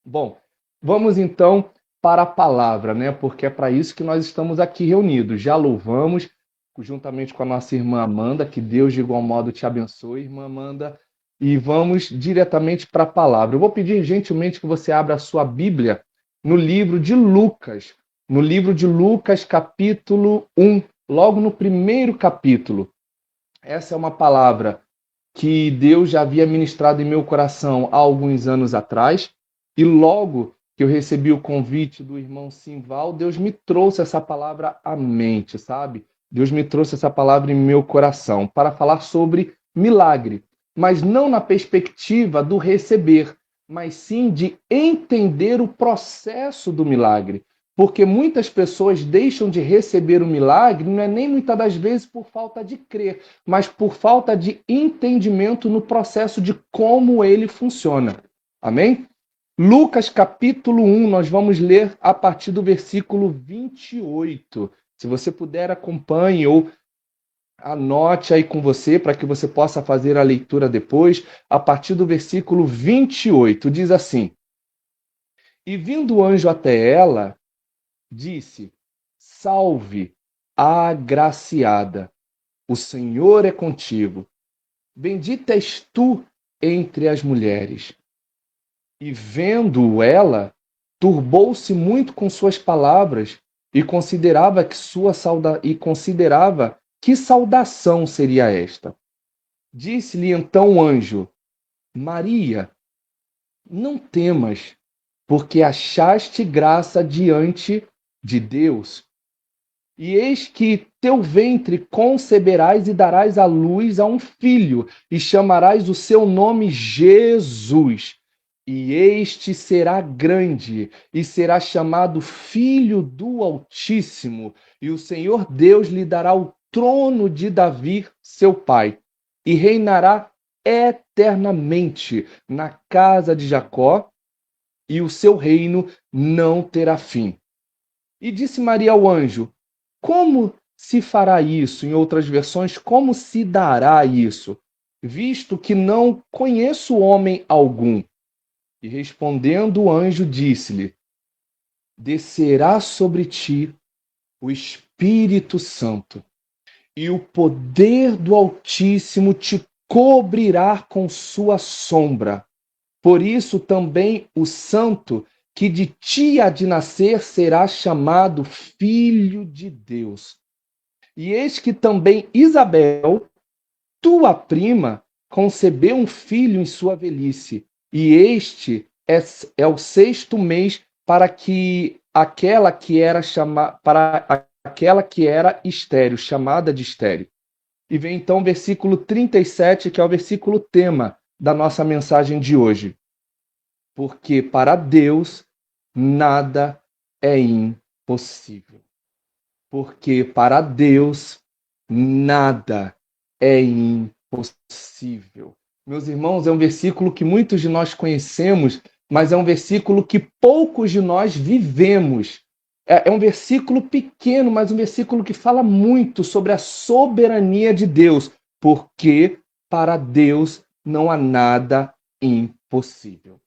Bom, vamos então para a palavra, né? Porque é para isso que nós estamos aqui reunidos. Já louvamos, juntamente com a nossa irmã Amanda, que Deus de igual modo te abençoe, irmã Amanda, e vamos diretamente para a palavra. Eu vou pedir gentilmente que você abra a sua Bíblia no livro de Lucas, no livro de Lucas, capítulo 1, logo no primeiro capítulo. Essa é uma palavra que Deus já havia ministrado em meu coração há alguns anos atrás, e logo que eu recebi o convite do irmão Simval, Deus me trouxe essa palavra à mente, sabe? Deus me trouxe essa palavra em meu coração para falar sobre milagre, mas não na perspectiva do receber, mas sim de entender o processo do milagre. Porque muitas pessoas deixam de receber o milagre, não é nem muitas das vezes por falta de crer, mas por falta de entendimento no processo de como ele funciona. Amém? Lucas capítulo 1, nós vamos ler a partir do versículo 28. Se você puder, acompanhe ou anote aí com você para que você possa fazer a leitura depois. A partir do versículo 28, diz assim: E vindo o anjo até ela, disse: Salve, agraciada, o Senhor é contigo. Bendita és tu entre as mulheres. E vendo ela, turbou-se muito com suas palavras e considerava que saudação seria esta. Disse-lhe então o anjo: Maria, não temas, porque achaste graça diante de Deus. E eis que teu ventre conceberás e darás à luz a um filho, e chamarás o seu nome Jesus. E este será grande, e será chamado Filho do Altíssimo, e o Senhor Deus lhe dará o trono de Davi, seu pai, e reinará eternamente na casa de Jacó, e o seu reino não terá fim. E disse Maria ao anjo: Como se fará isso? Em outras versões, como se dará isso? Visto que não conheço homem algum. E respondendo o anjo, disse-lhe: Descerá sobre ti o Espírito Santo, e o poder do Altíssimo te cobrirá com sua sombra. Por isso também o santo que de ti há de nascer será chamado Filho de Deus. E eis que também Isabel, tua prima, concebeu um filho em sua velhice, e este é o sexto mês para aquela que era estéril, chamada de estéril. E vem então o versículo 37, que é o versículo tema da nossa mensagem de hoje. Porque para Deus nada é impossível. Porque para Deus nada é impossível. Meus irmãos, é um versículo que muitos de nós conhecemos, mas é um versículo que poucos de nós vivemos. É um versículo pequeno, mas um versículo que fala muito sobre a soberania de Deus, porque para Deus não há nada impossível.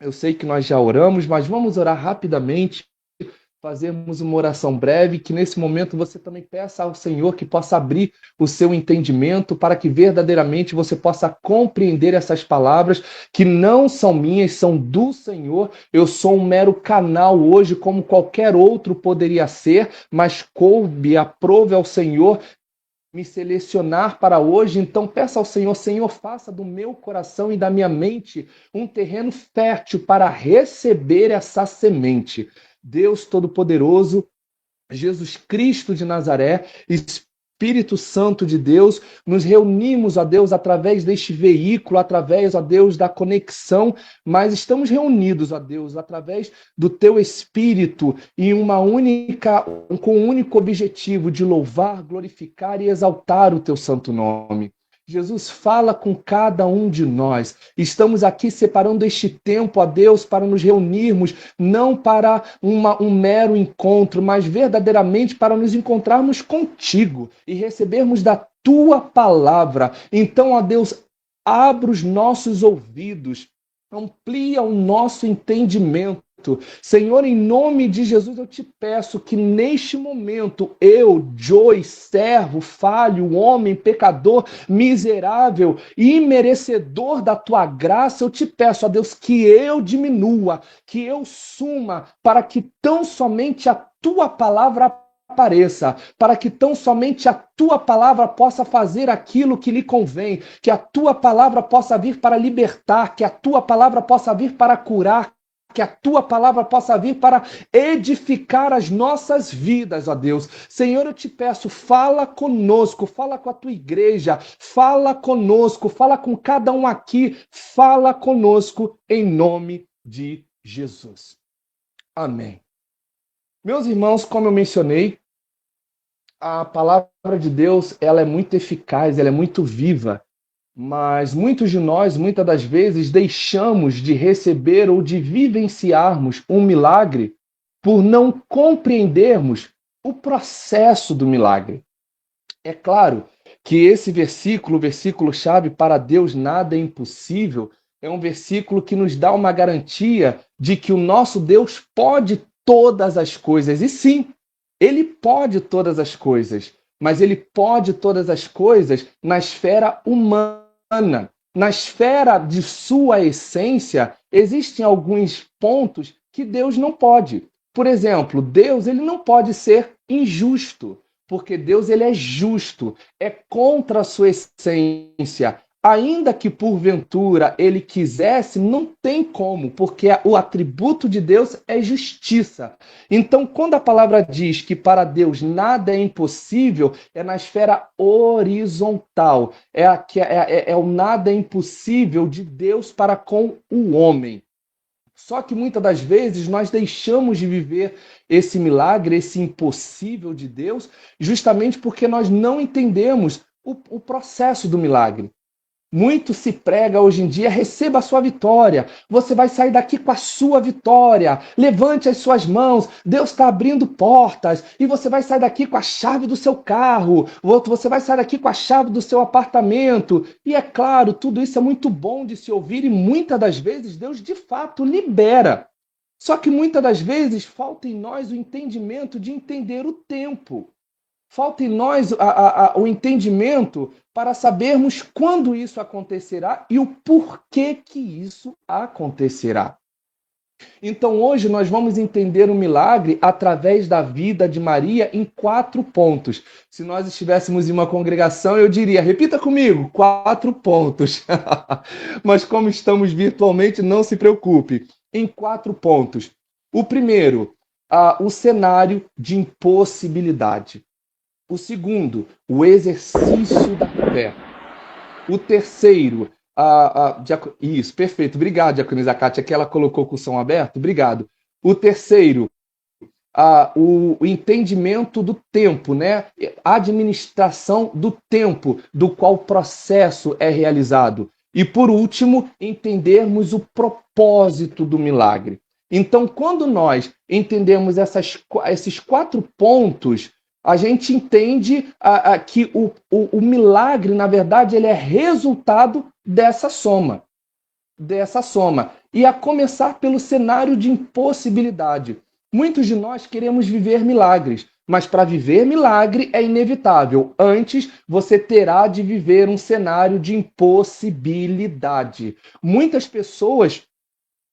Eu sei que nós já oramos, mas vamos orar rapidamente, fazermos uma oração breve, que nesse momento você também peça ao Senhor que possa abrir o seu entendimento para que verdadeiramente você possa compreender essas palavras que não são minhas, são do Senhor. Eu sou um mero canal hoje, como qualquer outro poderia ser, mas aprove ao Senhor me selecionar para hoje, então peça ao Senhor: Senhor, faça do meu coração e da minha mente um terreno fértil para receber essa semente. Deus Todo-Poderoso, Jesus Cristo de Nazaré, Espírito Santo de Deus, nos reunimos, ó Deus, através deste veículo, através, ó Deus, da conexão, mas estamos reunidos, ó Deus, através do Teu Espírito com um único objetivo de louvar, glorificar e exaltar o Teu santo nome. Jesus, fala com cada um de nós. Estamos aqui separando este tempo, ó Deus, para nos reunirmos, não para um mero encontro, mas verdadeiramente para nos encontrarmos contigo e recebermos da tua palavra. Então, ó Deus, abra os nossos ouvidos Amplia o nosso entendimento. Senhor, em nome de Jesus, eu te peço que neste momento, eu, Joey, servo, falho, homem, pecador, miserável, imerecedor da tua graça, eu te peço, ó Deus, que eu diminua, que eu suma, para que tão somente a tua palavra apareça, para que tão somente a tua palavra possa fazer aquilo que lhe convém, que a tua palavra possa vir para libertar, que a tua palavra possa vir para curar, que a tua palavra possa vir para edificar as nossas vidas, ó Deus. Senhor, eu te peço, fala conosco, fala com a tua igreja, fala conosco, fala com cada um aqui, fala conosco em nome de Jesus. Amém. Meus irmãos, como eu mencionei, a palavra de Deus, ela é muito eficaz, ela é muito viva, mas muitos de nós, muitas das vezes, deixamos de receber ou de vivenciarmos um milagre por não compreendermos o processo do milagre. É claro que esse versículo, o versículo-chave, para Deus nada é impossível, é um versículo que nos dá uma garantia de que o nosso Deus pode todas as coisas. E sim, ele pode todas as coisas, mas ele pode todas as coisas na esfera humana. Na esfera de sua essência, existem alguns pontos que Deus não pode. Por exemplo, Deus ele não pode ser injusto, porque Deus ele é justo, é contra a sua essência. Ainda que porventura ele quisesse, não tem como, porque o atributo de Deus é justiça. Então, quando a palavra diz que para Deus nada é impossível, é na esfera horizontal. É o nada é impossível de Deus para com o homem. Só que muitas das vezes nós deixamos de viver esse milagre, esse impossível de Deus, justamente porque nós não entendemos o processo do milagre. Muito se prega hoje em dia, receba a sua vitória. Você vai sair daqui com a sua vitória. Levante as suas mãos. Deus está abrindo portas. E você vai sair daqui com a chave do seu carro. Você vai sair daqui com a chave do seu apartamento. E é claro, tudo isso é muito bom de se ouvir e muitas das vezes Deus de fato libera. Só que muitas das vezes falta em nós o entendimento de entender o tempo. Falta em nós o entendimento para sabermos quando isso acontecerá e o porquê que isso acontecerá. Então hoje nós vamos entender o milagre através da vida de Maria em 4 pontos. Se nós estivéssemos em uma congregação, eu diria, repita comigo, 4 pontos. Mas como estamos virtualmente, não se preocupe. Em 4 pontos. O primeiro, o cenário de impossibilidade. O segundo, o exercício da fé. O terceiro, isso, perfeito. Obrigado, Diaconisa Cátia, que ela colocou com o som aberto. Obrigado. O terceiro, o entendimento do tempo, né? A administração do tempo do qual o processo é realizado. E, por último, entendermos o propósito do milagre. Então, quando nós entendemos esses 4 pontos, a gente entende que o milagre, na verdade, ele é resultado dessa soma. E a começar pelo cenário de impossibilidade. Muitos de nós queremos viver milagres, mas para viver milagre é inevitável. Antes, você terá de viver um cenário de impossibilidade. Muitas pessoas,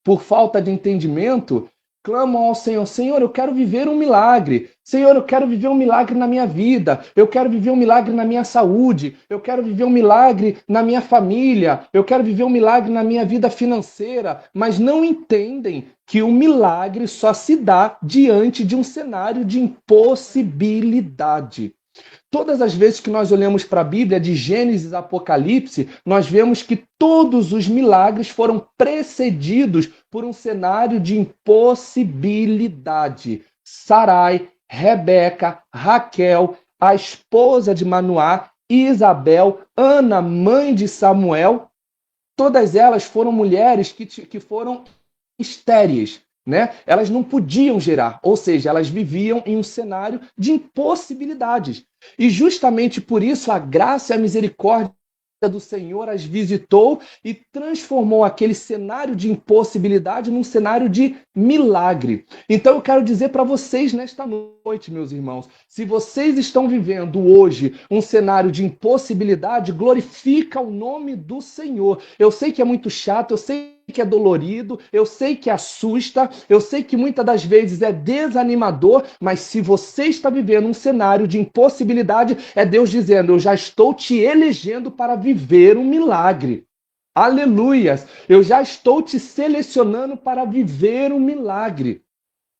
por falta de entendimento, clamam ao Senhor, Senhor, eu quero viver um milagre. Senhor, eu quero viver um milagre na minha vida. Eu quero viver um milagre na minha saúde. Eu quero viver um milagre na minha família. Eu quero viver um milagre na minha vida financeira. Mas não entendem que o milagre só se dá diante de um cenário de impossibilidade. Todas as vezes que nós olhamos para a Bíblia, de Gênesis a Apocalipse, nós vemos que todos os milagres foram precedidos por um cenário de impossibilidade. Sarai, Rebeca, Raquel, a esposa de Manoá, Isabel, Ana, mãe de Samuel, todas elas foram mulheres que foram estéreis. Né? Elas não podiam gerar, ou seja, elas viviam em um cenário de impossibilidades. E justamente por isso a graça e a misericórdia do Senhor as visitou e transformou aquele cenário de impossibilidade num cenário de milagre. Então eu quero dizer para vocês nesta noite, meus irmãos, se vocês estão vivendo hoje um cenário de impossibilidade, glorifica o nome do Senhor. Eu sei que é muito chato, eu sei que é dolorido, eu sei que assusta, eu sei que muitas das vezes é desanimador, mas se você está vivendo um cenário de impossibilidade, é Deus dizendo: eu já estou te elegendo para viver um milagre. Aleluias! Eu já estou te selecionando para viver um milagre.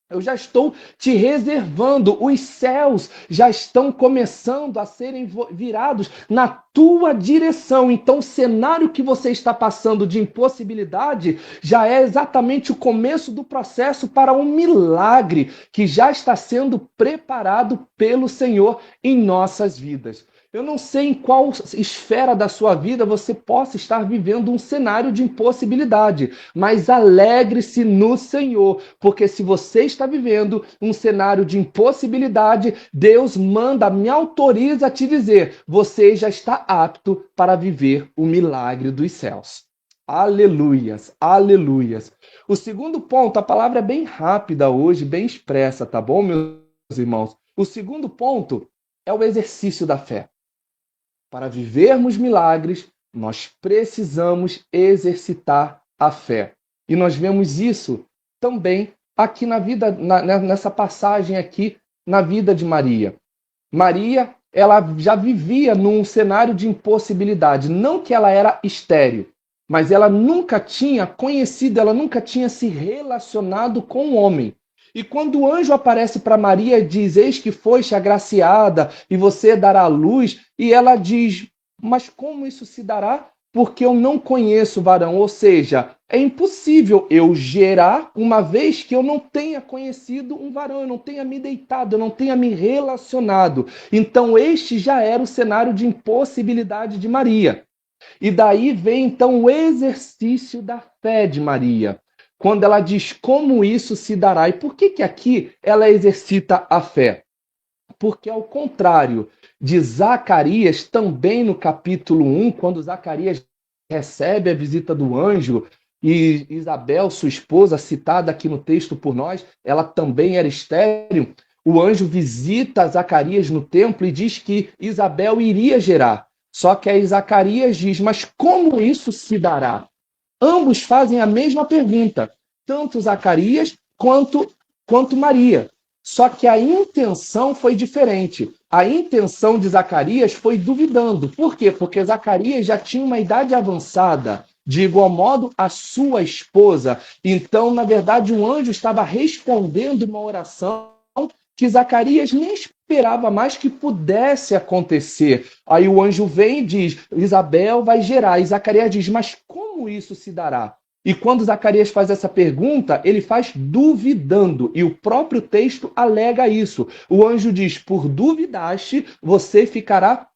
Eu já estou te reservando, os céus já estão começando a serem virados na tua direção. Então, o cenário que você está passando de impossibilidade já é exatamente o começo do processo para um milagre que já está sendo preparado pelo Senhor em nossas vidas. Eu não sei em qual esfera da sua vida você possa estar vivendo um cenário de impossibilidade, mas alegre-se no Senhor, porque se você está vivendo um cenário de impossibilidade, Deus me autoriza a te dizer: você já está apto para viver o milagre dos céus. Aleluias, aleluias. O segundo ponto, a palavra é bem rápida hoje, bem expressa, tá bom, meus irmãos? O segundo ponto é o exercício da fé. Para vivermos milagres, nós precisamos exercitar a fé. E nós vemos isso também aqui nessa passagem aqui na vida de Maria. Maria, ela já vivia num cenário de impossibilidade. Não que ela era estéril, mas ela nunca tinha conhecido, ela nunca tinha se relacionado com um homem. E quando o anjo aparece para Maria e diz: eis que foste agraciada e você dará à luz, e ela diz: mas como isso se dará? Porque eu não conheço varão. Ou seja, é impossível eu gerar uma vez que eu não tenha conhecido um varão, eu não tenha me deitado, eu não tenha me relacionado. Então este já era o cenário de impossibilidade de Maria. E daí vem então o exercício da fé de Maria, quando ela diz como isso se dará. E por que aqui ela exercita a fé? Porque, ao contrário de Zacarias, também no capítulo 1, quando Zacarias recebe a visita do anjo, e Isabel, sua esposa, citada aqui no texto por nós, ela também era estéril, o anjo visita Zacarias no templo e diz que Isabel iria gerar. Só que aí Zacarias diz: mas como isso se dará? Ambos fazem a mesma pergunta, tanto Zacarias quanto Maria. Só que a intenção foi diferente. A intenção de Zacarias foi duvidando. Por quê? Porque Zacarias já tinha uma idade avançada, de igual modo a sua esposa. Então, na verdade, um anjo estava respondendo uma oração que Zacarias nem esperava mais que pudesse acontecer. Aí o anjo vem e diz: Isabel vai gerar. E Zacarias diz: mas como isso se dará? E quando Zacarias faz essa pergunta, ele faz duvidando. E o próprio texto alega isso. O anjo diz: por duvidaste, você ficará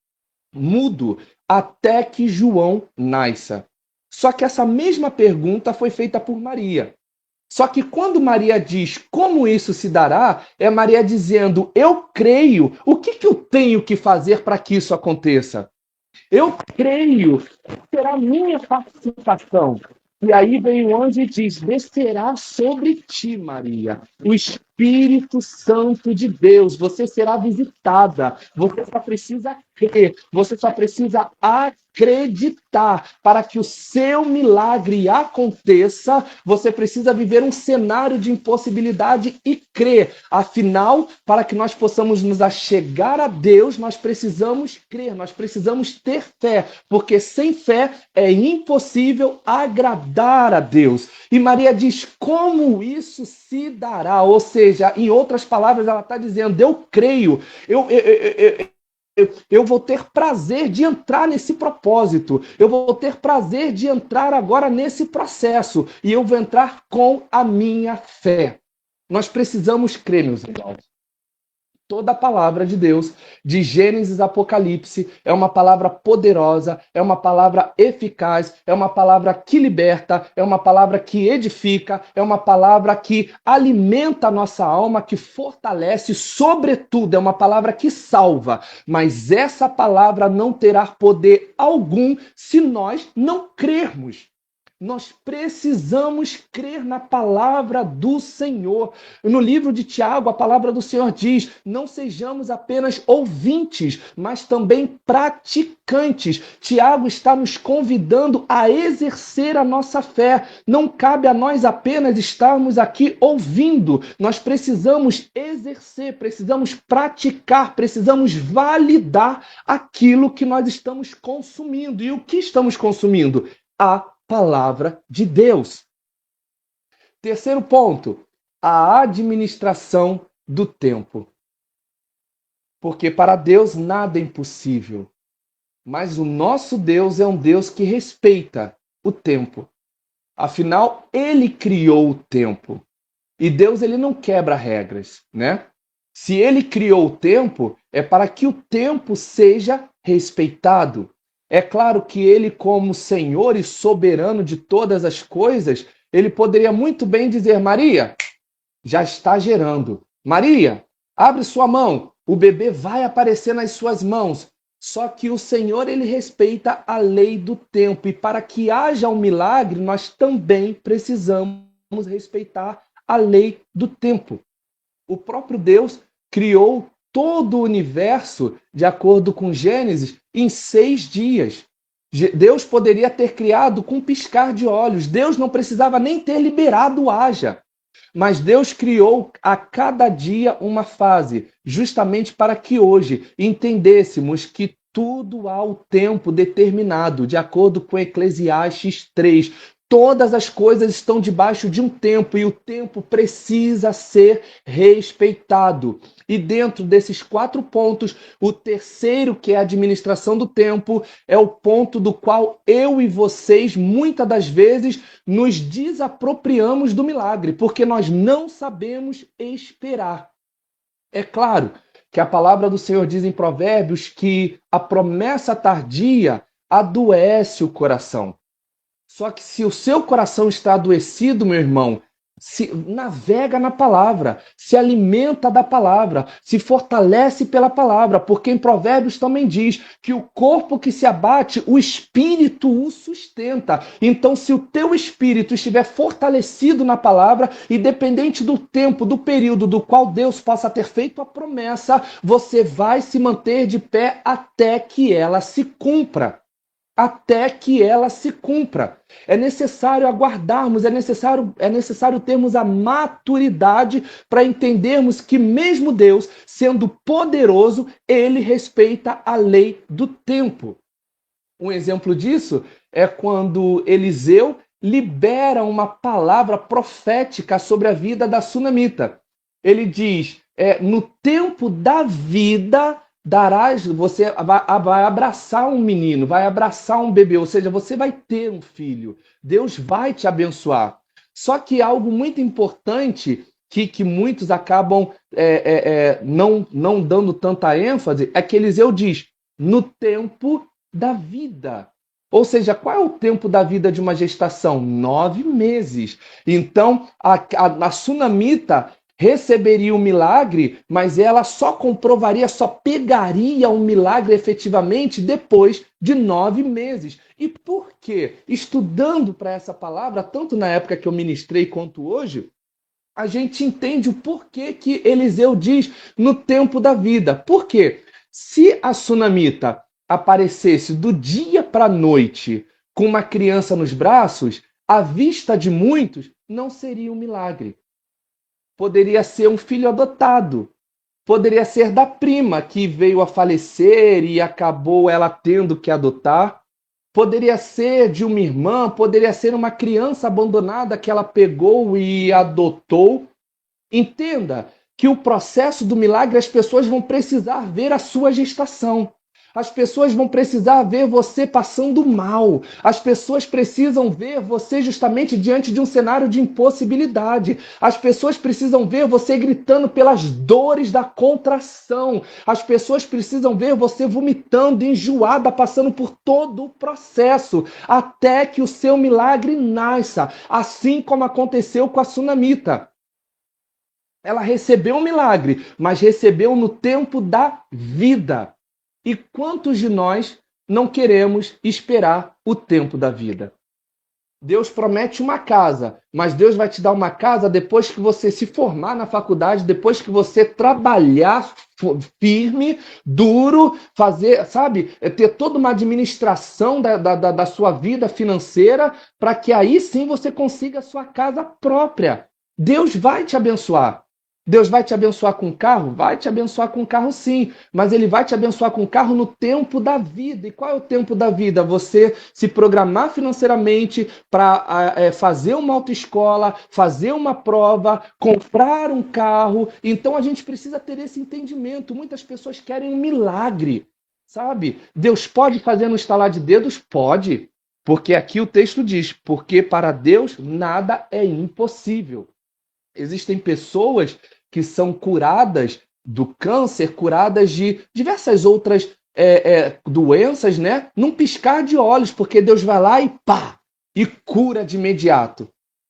mudo até que João nasça. Só que essa mesma pergunta foi feita por Maria. Só que quando Maria diz como isso se dará, é Maria dizendo: eu creio. O que eu tenho que fazer para que isso aconteça? Eu creio. Será minha participação. E aí vem o anjo e diz: descerá sobre ti, Maria, o Espírito Santo de Deus. Você será visitada. Você só precisa crer. Você só precisa acreditar. Para que o seu milagre aconteça, você precisa viver um cenário de impossibilidade e crer. Afinal, para que nós possamos nos achegar a Deus, nós precisamos crer, nós precisamos ter fé, porque sem fé é impossível agradar a Deus. E Maria diz: como isso se dará? Ou seja, em outras palavras, ela está dizendo: eu creio, eu vou ter prazer de entrar nesse propósito, eu vou ter prazer de entrar agora nesse processo, e eu vou entrar com a minha fé. Nós precisamos crer, meus irmãos. toda a palavra de Deus, de Gênesis a Apocalipse, é uma palavra poderosa, é uma palavra eficaz, é uma palavra que liberta, é uma palavra que edifica, é uma palavra que alimenta a nossa alma, que fortalece, sobretudo, é uma palavra que salva. Mas essa palavra não terá poder algum se nós não crermos. Nós precisamos crer na palavra do Senhor. No livro de Tiago, a palavra do Senhor diz: não sejamos apenas ouvintes, mas também praticantes. Tiago está nos convidando a exercer a nossa fé. Não cabe a nós apenas estarmos aqui ouvindo. Nós precisamos exercer, precisamos praticar, precisamos validar aquilo que nós estamos consumindo. E o que estamos consumindo? A palavra de Deus. Terceiro ponto, a administração do tempo. Porque para Deus nada é impossível. Mas o nosso Deus é um Deus que respeita o tempo. Afinal, ele criou o tempo. E Deus, ele não quebra regras, né? Se ele criou o tempo, é para que o tempo seja respeitado. É claro que ele, como Senhor e soberano de todas as coisas, ele poderia muito bem dizer: Maria, já está gerando. Maria, abre sua mão, o bebê vai aparecer nas suas mãos. Só que o Senhor, ele respeita a lei do tempo. E para que haja um milagre, nós também precisamos respeitar a lei do tempo. O próprio Deus criou todo o universo, de acordo com Gênesis, em 6 dias. Deus poderia ter criado com um piscar de olhos. Deus não precisava nem ter liberado o haja. Mas Deus criou a cada dia uma fase, justamente para que hoje entendêssemos que tudo há o tempo determinado, de acordo com Eclesiastes 3. Todas as coisas estão debaixo de um tempo e o tempo precisa ser respeitado. E dentro desses 4 pontos, o terceiro, que é a administração do tempo, é o ponto do qual eu e vocês, muitas das vezes, nos desapropriamos do milagre, porque nós não sabemos esperar. É claro que a palavra do Senhor diz em Provérbios que a promessa tardia adoece o coração. Só que se o seu coração está adoecido, meu irmão, se navega na palavra, se alimenta da palavra, se fortalece pela palavra, porque em Provérbios também diz que o corpo que se abate, o espírito o sustenta. Então, se o teu espírito estiver fortalecido na palavra, independente do tempo, do período do qual Deus possa ter feito a promessa, você vai se manter de pé até que ela se cumpra. Até que ela se cumpra. É necessário aguardarmos, é necessário termos a maturidade para entendermos que mesmo Deus, sendo poderoso, ele respeita a lei do tempo. Um exemplo disso é quando Eliseu libera uma palavra profética sobre a vida da sunamita. Ele diz, no tempo da vida darás, você vai abraçar um menino, vai abraçar um bebê, ou seja, você vai ter um filho. Deus vai te abençoar. Só que algo muito importante que muitos acabam não dando tanta ênfase é que Eliseu diz, no tempo da vida. Ou seja, qual é o tempo da vida de uma gestação? 9 meses. Então, a sunamita receberia o milagre, mas ela só comprovaria, só pegaria o milagre efetivamente depois de 9 meses. E por quê? Estudando para essa palavra, tanto na época que eu ministrei quanto hoje, a gente entende o porquê que Eliseu diz no tempo da vida. Por quê? Se a sunamita aparecesse do dia para a noite com uma criança nos braços, à vista de muitos, não seria um milagre. Poderia ser um filho adotado, poderia ser da prima que veio a falecer e acabou ela tendo que adotar, poderia ser de uma irmã, poderia ser uma criança abandonada que ela pegou e adotou. Entenda que o processo do milagre, as pessoas vão precisar ver a sua gestação. As pessoas vão precisar ver você passando mal. As pessoas precisam ver você justamente diante de um cenário de impossibilidade. As pessoas precisam ver você gritando pelas dores da contração. As pessoas precisam ver você vomitando, enjoada, passando por todo o processo, até que o seu milagre nasça, assim como aconteceu com a sunamita. Ela recebeu um milagre, mas recebeu no tempo da vida. E quantos de nós não queremos esperar o tempo da vida? Deus promete uma casa, mas Deus vai te dar uma casa depois que você se formar na faculdade, depois que você trabalhar firme, duro, fazer, sabe, ter toda uma administração da sua vida financeira, para que aí sim você consiga a sua casa própria. Deus vai te abençoar. Deus vai te abençoar com carro? Vai te abençoar com carro sim, mas ele vai te abençoar com carro no tempo da vida. E qual é o tempo da vida? Você se programar financeiramente para fazer uma autoescola, fazer uma prova, comprar um carro. Então a gente precisa ter esse entendimento. Muitas pessoas querem um milagre, sabe? Deus pode fazer no estalar de dedos? Pode. Porque aqui o texto diz, porque para Deus nada é impossível. Existem pessoas que são curadas do câncer, curadas de diversas outras doenças, né? Num piscar de olhos, porque Deus vai lá e pá, e cura de imediato.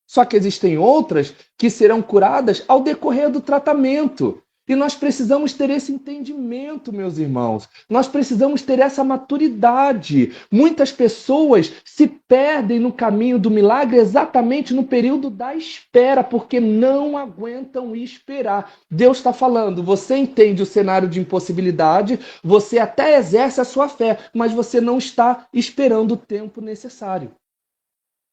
Só que existem outras que serão curadas ao decorrer do tratamento. E nós precisamos ter esse entendimento, meus irmãos. Nós precisamos ter essa maturidade. Muitas pessoas se perdem no caminho do milagre exatamente no período da espera, porque não aguentam esperar. Deus está falando, você entende o cenário de impossibilidade, você até exerce a sua fé, mas você não está esperando o tempo necessário.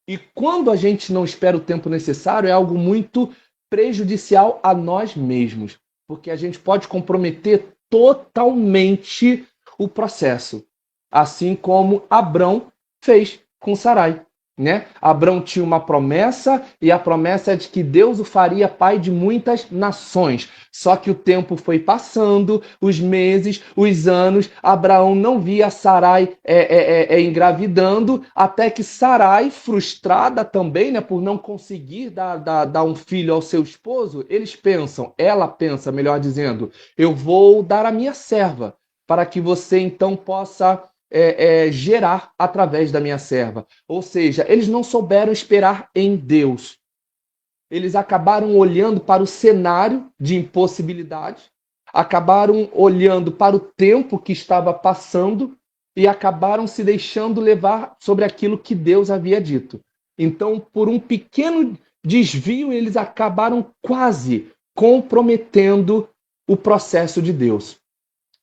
E quando a gente não espera o tempo necessário, é algo muito prejudicial a nós mesmos, porque a gente pode comprometer totalmente o processo, assim como Abrão fez com Sarai, né? Abrão tinha uma promessa e a promessa é de que Deus o faria pai de muitas nações. Só que o tempo foi passando, os meses, os anos, Abraão não via Sarai engravidando, até que Sarai, frustrada também, né, por não conseguir dar um filho ao seu esposo, ela pensa, melhor dizendo, eu vou dar a minha serva, para que você então possa gerar através da minha serva. Ou seja, eles não souberam esperar em Deus. Eles acabaram olhando para o cenário de impossibilidade, acabaram olhando para o tempo que estava passando e acabaram se deixando levar sobre aquilo que Deus havia dito. Então, por um pequeno desvio, eles acabaram quase comprometendo o processo de Deus.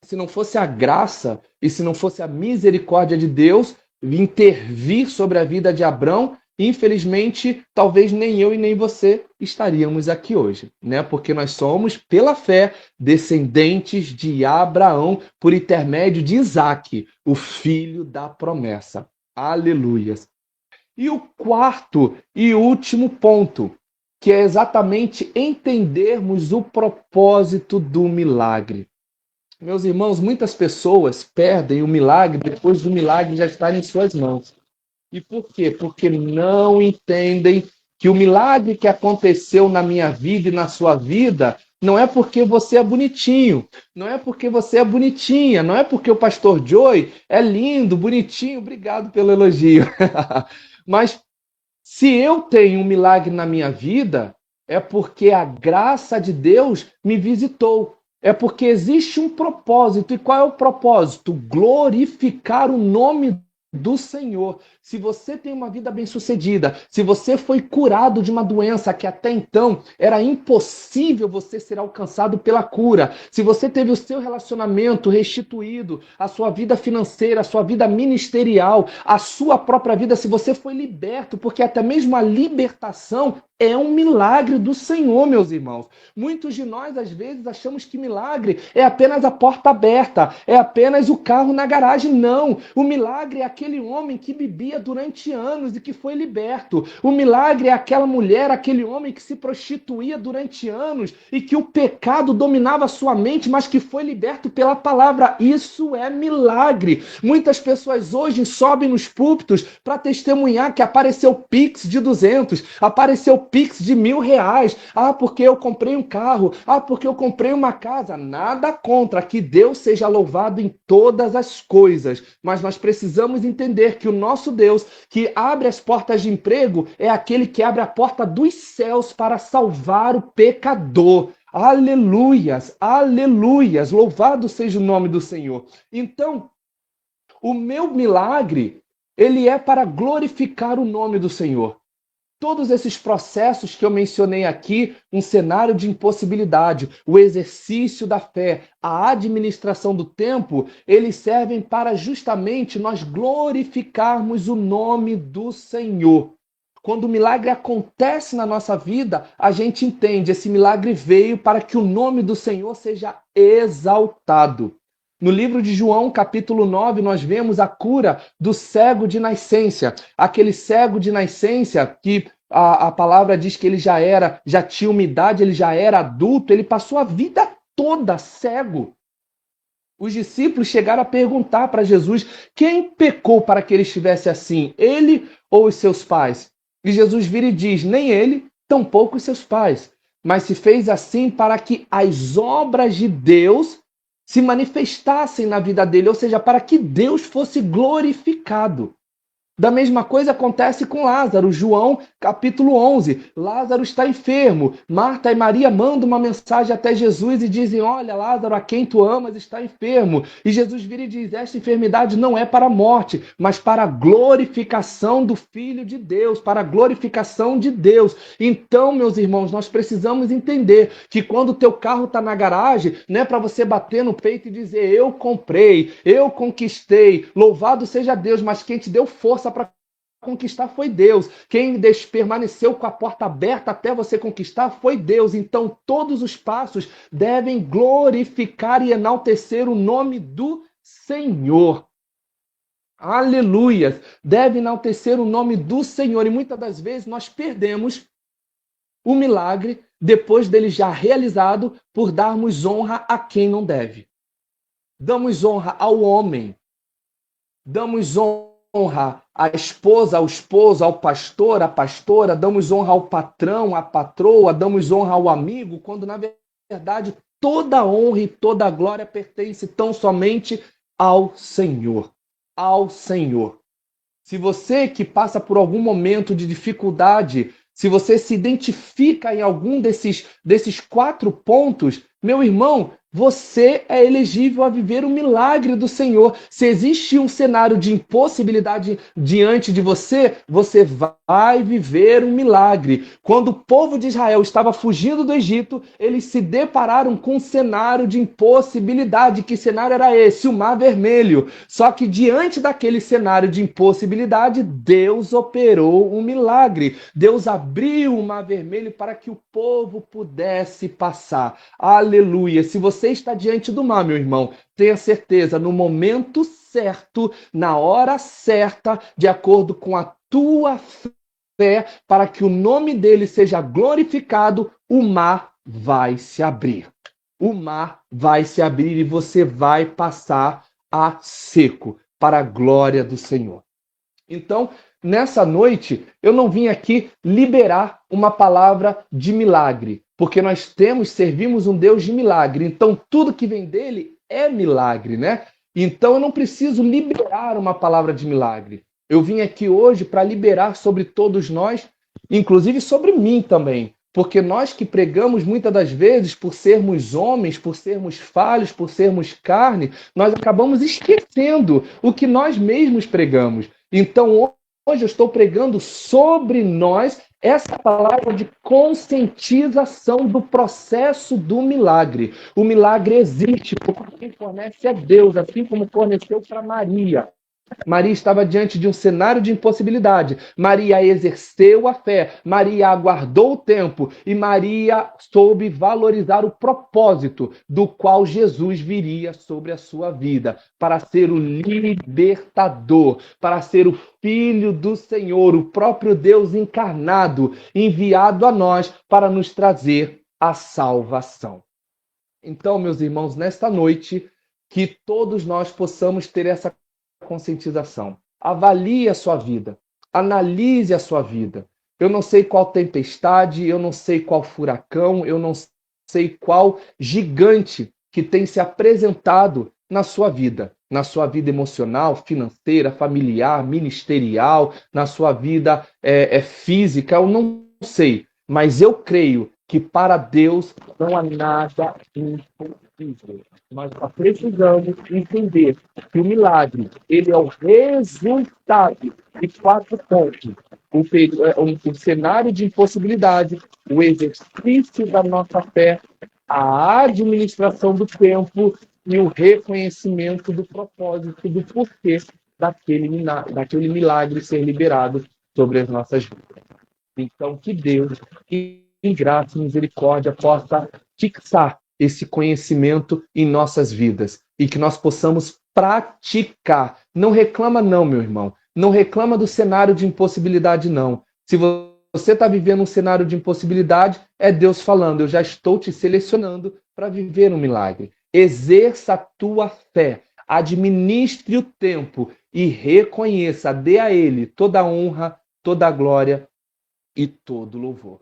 Se não fosse a graça e se não fosse a misericórdia de Deus intervir sobre a vida de Abrão, infelizmente, talvez nem eu e nem você estaríamos aqui hoje, né? Porque nós somos, pela fé, descendentes de Abraão por intermédio de Isaque, o filho da promessa. Aleluias. E o quarto e último ponto, que é exatamente entendermos o propósito do milagre. Meus irmãos, muitas pessoas perdem o milagre depois do milagre já estar em suas mãos. E por quê? Porque não entendem que o milagre que aconteceu na minha vida e na sua vida não é porque você é bonitinho, não é porque você é bonitinha, não é porque o pastor Joey é lindo, bonitinho, obrigado pelo elogio. Mas se eu tenho um milagre na minha vida, é porque a graça de Deus me visitou. É porque existe um propósito. E qual é o propósito? Glorificar o nome do Senhor. Se você tem uma vida bem-sucedida, se você foi curado de uma doença que até então era impossível você ser alcançado pela cura, se você teve o seu relacionamento restituído, a sua vida financeira, a sua vida ministerial, a sua própria vida, se você foi liberto, porque até mesmo a libertação é um milagre do Senhor, meus irmãos. Muitos de nós, às vezes, achamos que milagre é apenas a porta aberta, é apenas o carro na garagem. Não, o milagre é aquele homem que bebia prostituía durante anos e que foi liberto. O milagre é aquela mulher, aquele homem que se prostituía durante anos e que o pecado dominava sua mente, mas que foi liberto pela palavra. Isso é milagre. Muitas pessoas hoje sobem nos púlpitos para testemunhar que apareceu Pix de 200, apareceu Pix de R$ 1.000. Ah, porque eu comprei um carro. Ah, porque eu comprei uma casa. Nada contra, que Deus seja louvado em todas as coisas. Mas nós precisamos entender que o nosso Deus, que abre as portas de emprego, é aquele que abre a porta dos céus para salvar o pecador. Aleluias, aleluias, louvado seja o nome do Senhor. Então, o meu milagre, ele é para glorificar o nome do Senhor. Todos esses processos que eu mencionei aqui, um cenário de impossibilidade, o exercício da fé, a administração do tempo, eles servem para justamente nós glorificarmos o nome do Senhor. Quando o milagre acontece na nossa vida, a gente entende, esse milagre veio para que o nome do Senhor seja exaltado. No livro de João, capítulo 9, nós vemos a cura do cego de nascença. Aquele cego de nascença que a palavra diz que ele já tinha uma idade, ele já era adulto, ele passou a vida toda cego. Os discípulos chegaram a perguntar para Jesus quem pecou para que ele estivesse assim, ele ou os seus pais? E Jesus vira e diz, nem ele, tampouco os seus pais, mas se fez assim para que as obras de Deus se manifestassem na vida dele, ou seja, para que Deus fosse glorificado. Da mesma coisa acontece com Lázaro. João, capítulo 11. Lázaro está enfermo. Marta e Maria mandam uma mensagem até Jesus e dizem, olha, Lázaro, a quem tu amas, está enfermo. E Jesus vira e diz, esta enfermidade não é para a morte, mas para a glorificação do Filho de Deus, para a glorificação de Deus. Então, meus irmãos, nós precisamos entender que quando o teu carro está na garagem, não é para você bater no peito e dizer, eu comprei, eu conquistei, louvado seja Deus, mas quem te deu força para conquistar foi Deus. Quem permaneceu com a porta aberta até você conquistar foi Deus. Então, todos os passos devem glorificar e enaltecer o nome do Senhor. Aleluia! Deve enaltecer o nome do Senhor. E muitas das vezes nós perdemos o milagre depois dele já realizado por darmos honra a quem não deve. Damos honra ao homem. Damos honra à esposa, ao esposo, ao pastor, à pastora, damos honra ao patrão, à patroa, damos honra ao amigo, quando na verdade toda honra e toda glória pertence tão somente ao Senhor. Ao Senhor. Se você que passa por algum momento de dificuldade, se você se identifica em algum desses 4 pontos, meu irmão, você é elegível a viver o milagre do Senhor. Se existe um cenário de impossibilidade diante de você, você vai viver um milagre. Quando o povo de Israel estava fugindo do Egito, eles se depararam com um cenário de impossibilidade. Que cenário era esse? O Mar Vermelho. Só que diante daquele cenário de impossibilidade, Deus operou um milagre. Deus abriu o Mar Vermelho para que o povo pudesse passar. Aleluia! Se você está diante do mar, meu irmão, tenha certeza, no momento certo, na hora certa, de acordo com a tua fé, para que o nome dele seja glorificado, o mar vai se abrir. O mar vai se abrir e você vai passar a seco, para a glória do Senhor. Então, nessa noite, eu não vim aqui liberar uma palavra de milagre, porque nós servimos um Deus de milagre. Então, tudo que vem dele é milagre, né? Então, eu não preciso liberar uma palavra de milagre. Eu vim aqui hoje para liberar sobre todos nós, inclusive sobre mim também. Porque nós que pregamos muitas das vezes, por sermos homens, por sermos falhos, por sermos carne, nós acabamos esquecendo o que nós mesmos pregamos. Então, hoje eu estou pregando sobre nós essa palavra de conscientização do processo do milagre. O milagre existe, porque quem fornece é Deus, assim como forneceu para Maria. Maria estava diante de um cenário de impossibilidade. Maria exerceu a fé, Maria aguardou o tempo e Maria soube valorizar o propósito do qual Jesus viria sobre a sua vida, para ser o libertador, para ser o Filho do Senhor, o próprio Deus encarnado, enviado a nós para nos trazer a salvação. Então, meus irmãos, nesta noite, que todos nós possamos ter essa conscientização. Avalie a sua vida, analise a sua vida. Eu não sei qual tempestade, eu não sei qual furacão, eu não sei qual gigante que tem se apresentado na sua vida emocional, financeira, familiar, ministerial, na sua vida física, eu não sei, mas eu creio que para Deus não há nada impossível. Nós só precisamos entender que o milagre, ele é o resultado de 4 pontos. O cenário de impossibilidade, o exercício da nossa fé, a administração do tempo e o reconhecimento do propósito, do porquê daquele milagre ser liberado sobre as nossas vidas. Então, que Deus, em graça e misericórdia, possa fixar esse conhecimento em nossas vidas e que nós possamos praticar. Não reclama não, meu irmão. Não reclama do cenário de impossibilidade, não. Se você está vivendo um cenário de impossibilidade, é Deus falando, eu já estou te selecionando para viver um milagre. Exerça a tua fé, administre o tempo e reconheça, dê a Ele toda a honra, toda a glória e todo louvor.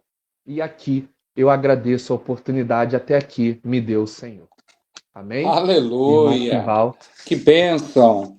E aqui eu agradeço a oportunidade, até aqui me deu o Senhor. Amém? Irmão Aleluia! Rival. Que bênção!